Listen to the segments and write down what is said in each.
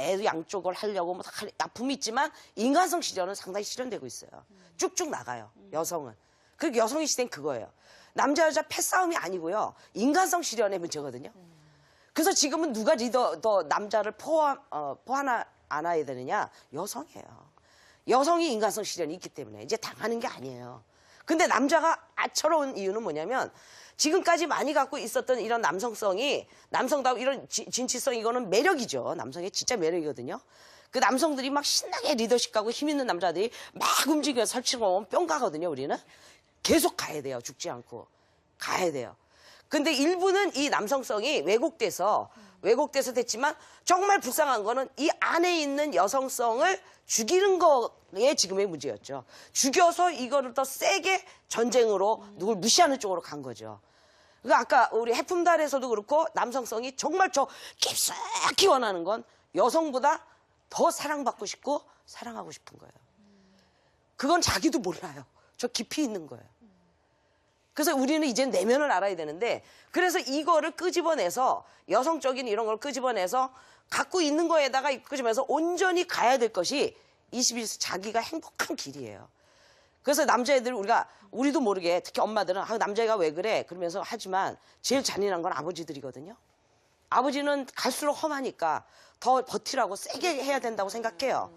애 양쪽을 하려고 뭐 아픔이 있지만 인간성 실현은 상당히 실현되고 있어요. 쭉쭉 나가요. 여성은. 그리고 여성의 시대는 그거예요. 남자 여자 패싸움이 아니고요. 인간성 실현의 문제거든요. 그래서 지금은 누가 더 남자를 안아야 되느냐? 여성이에요. 여성이 인간성 실현이 있기 때문에 이제 당하는 게 아니에요. 근데 남자가 아처로운 이유는 뭐냐면 지금까지 많이 갖고 있었던 이런 남성성이 남성다운 이런 진취성 이거는 매력이죠. 남성의 진짜 매력이거든요. 그 남성들이 막 신나게 리더십 가고 힘 있는 남자들이 막 움직여 설치고 오면 뿅 가거든요. 우리는 계속 가야 돼요. 죽지 않고 가야 돼요. 근데 일부는 이 남성성이 왜곡돼서 됐지만 정말 불쌍한 거는 이 안에 있는 여성성을 죽이는 거에 지금의 문제였죠. 죽여서 이거를 더 세게 전쟁으로 누굴 무시하는 쪽으로 간 거죠. 그러니까 아까 우리 해품달에서도 그렇고 남성성이 정말 저 깊숙이 원하는 건 여성보다 더 사랑받고 싶고 사랑하고 싶은 거예요. 그건 자기도 몰라요. 저 깊이 있는 거예요. 그래서 우리는 이제 내면을 알아야 되는데 그래서 이거를 끄집어내서 여성적인 이런 걸 끄집어내서 갖고 있는 거에다가 끄집어내서 온전히 가야 될 것이 21세기 자기가 행복한 길이에요. 그래서 남자애들 우리도 모르게 특히 엄마들은 남자애가 왜 그래 그러면서 하지만 제일 잔인한 건 아버지들이거든요. 아버지는 갈수록 험하니까 더 버티라고 세게 해야 된다고 생각해요.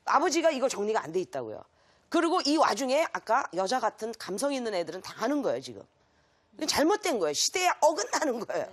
아버지가 이거 정리가 안 돼 있다고요. 그리고 이 와중에 아까 여자 같은 감성 있는 애들은 당하는 거예요, 지금. 잘못된 거예요. 시대에 어긋나는 거예요.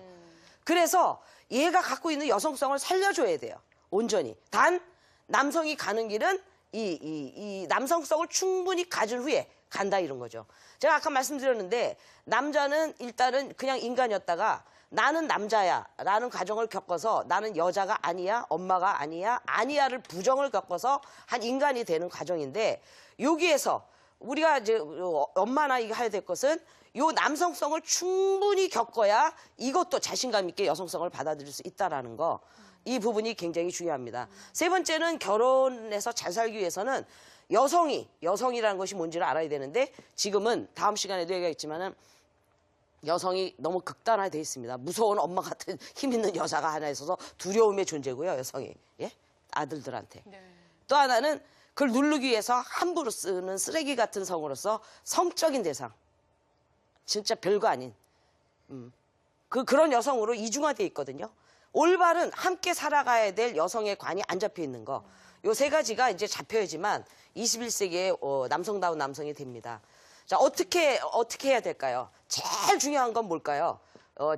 그래서 얘가 갖고 있는 여성성을 살려줘야 돼요. 온전히. 단 남성이 가는 길은 이 남성성을 충분히 가진 후에 간다 이런 거죠. 제가 아까 말씀드렸는데 남자는 일단은 그냥 인간이었다가 나는 남자야 라는 과정을 겪어서 나는 여자가 아니야, 엄마가 아니야, 아니야를 부정을 겪어서 한 인간이 되는 과정인데 여기에서 우리가 이제 엄마나 이거 해야 될 것은 요 남성성을 충분히 겪어야 이것도 자신감 있게 여성성을 받아들일 수 있다라는 거. 이 부분이 굉장히 중요합니다. 세 번째는 결혼해서 잘 살기 위해서는 여성이라는 것이 뭔지를 알아야 되는데 지금은 다음 시간에도 얘기하겠지만은 여성이 너무 극단화되어 있습니다. 무서운 엄마 같은 힘 있는 여자가 하나 있어서 두려움의 존재고요. 여성이. 예? 아들들한테. 네. 또 하나는 그걸 누르기 위해서 함부로 쓰는 쓰레기 같은 성으로서 성적인 대상. 진짜 별거 아닌. 그런 여성으로 이중화되어 있거든요. 올바른 함께 살아가야 될 여성의 관이 안 잡혀 있는 거. 요 세 가지가 이제 잡혀야지만 21세기의 남성다운 남성이 됩니다. 자, 어떻게 해야 될까요? 제일 중요한 건 뭘까요?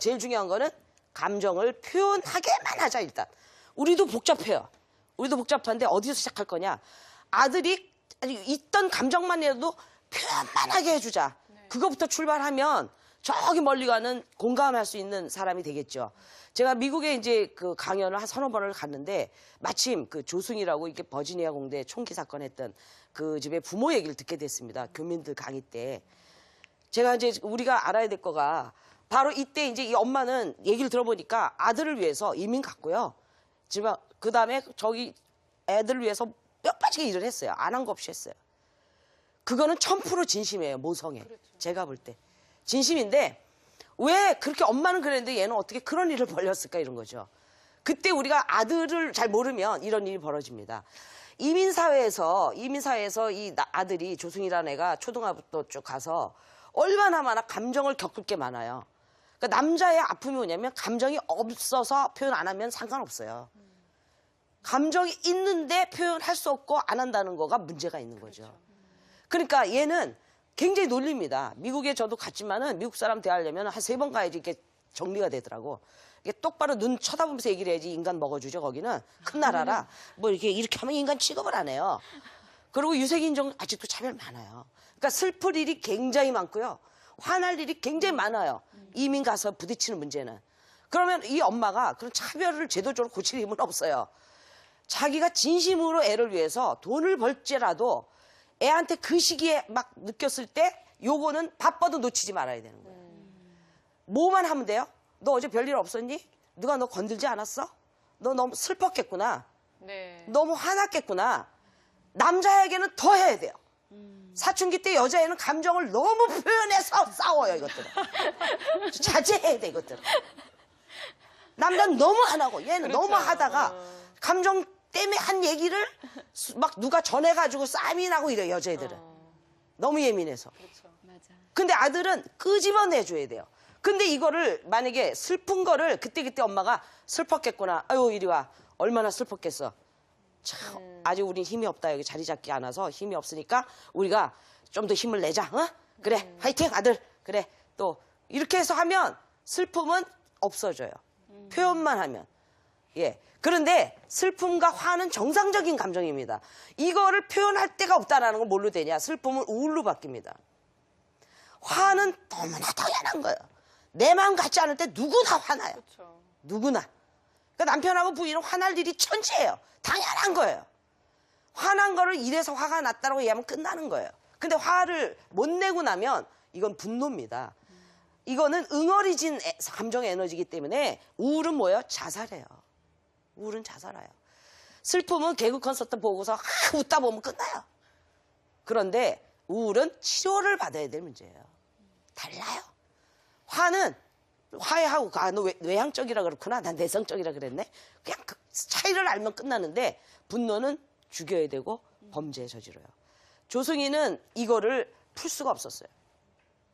제일 중요한 거는 감정을 표현하게만 하자, 일단. 우리도 복잡해요. 우리도 복잡한데 어디서 시작할 거냐? 아들이 있던 감정만이라도 표현만 하게 해주자. 그거부터 출발하면 저기 멀리 가는 공감할 수 있는 사람이 되겠죠. 제가 미국에 이제 그 강연을 한 서너 번을 갔는데 마침 그 조승이라고 이렇게 버지니아 공대 총기 사건 했던 그 집의 부모 얘기를 듣게 됐습니다. 교민들 강의 때. 제가 이제 우리가 알아야 될 거가 바로 이때 이제 이 엄마는 얘기를 들어보니까 아들을 위해서 이민 갔고요. 그 다음에 저기 애들을 위해서 뼈 빠지게 일을 했어요. 안 한 거 없이 했어요. 그거는 1000% 진심이에요. 모성애. 그렇죠. 제가 볼 때. 진심인데 왜 그렇게 엄마는 그랬는데 얘는 어떻게 그런 일을 벌였을까 이런 거죠. 그때 우리가 아들을 잘 모르면 이런 일이 벌어집니다. 이민사회에서 이 아들이 조승이라는 애가 초등학교 쭉 가서 얼마나 많아 감정을 겪을 게 많아요. 그러니까 남자의 아픔이 뭐냐면 감정이 없어서 표현 안 하면 상관없어요. 감정이 있는데 표현할 수 없고 안 한다는 거가 문제가 있는 거죠. 그러니까 얘는 굉장히 놀립니다. 미국에 저도 갔지만은 미국 사람 대하려면 한 3번 가야지 이렇게 정리가 되더라고. 이게 똑바로 눈 쳐다보면서 얘기를 해야지 인간 먹어주죠, 거기는. 큰 나라라. 뭐 이렇게 하면 인간 취급을 안 해요. 그리고 유색인종 아직도 차별 많아요. 그러니까 슬플 일이 굉장히 많고요. 화날 일이 굉장히 많아요. 이민 가서 부딪히는 문제는. 그러면 이 엄마가 그런 차별을 제도적으로 고칠 힘은 없어요. 자기가 진심으로 애를 위해서 돈을 벌지라도 애한테 그 시기에 막 느꼈을 때 요거는 바빠도 놓치지 말아야 되는 거예요. 뭐만 하면 돼요? 너 어제 별일 없었니? 누가 너 건들지 않았어? 너 너무 슬펐겠구나. 네. 너무 화났겠구나. 남자에게는 더 해야 돼요. 사춘기 때 여자애는 감정을 너무 표현해서 싸워요, 이것들은. 자제해야 돼, 이것들은. 남자는 너무 안 하고 얘는 그렇죠. 너무 하다가 감정 때문에 한 얘기를 막 누가 전해가지고 싸움이 나고 이래요, 여자애들은. 너무 예민해서. 그렇죠. 맞아. 근데 아들은 끄집어내줘야 돼요. 근데 이거를 만약에 슬픈 거를 그때그때 엄마가 슬펐겠구나. 아유, 이리 와. 얼마나 슬펐겠어. 참, 아직 우린 힘이 없다. 여기 자리 잡기 안 와서 힘이 없으니까 우리가 좀 더 힘을 내자. 어? 그래, 화이팅, 아들. 그래, 또 이렇게 해서 하면 슬픔은 없어져요. 표현만 하면. 예. 그런데 슬픔과 화는 정상적인 감정입니다. 이거를 표현할 데가 없다는 걸 뭘로 되냐? 슬픔은 우울로 바뀝니다. 화는 너무나 당연한 거예요. 내 마음 같지 않을 때 누구나 화나요. 그렇죠. 누구나. 그러니까 남편하고 부인은 화날 일이 천지예요. 당연한 거예요. 화난 거를 이래서 화가 났다고 얘기하면 끝나는 거예요. 근데 화를 못 내고 나면 이건 분노입니다. 이거는 응어리진 감정 에너지이기 때문에 우울은 뭐예요? 자살해요. 우울은 자살해요. 슬픔은 개그 콘서트 보고서 웃다 보면 끝나요. 그런데 우울은 치료를 받아야 될 문제예요. 달라요. 화는 화해하고 너 외향적이라 그렇구나. 난 내성적이라 그랬네. 그냥 그 차이를 알면 끝나는데 분노는 죽여야 되고 범죄에 저지러요. 조승희는 이거를 풀 수가 없었어요.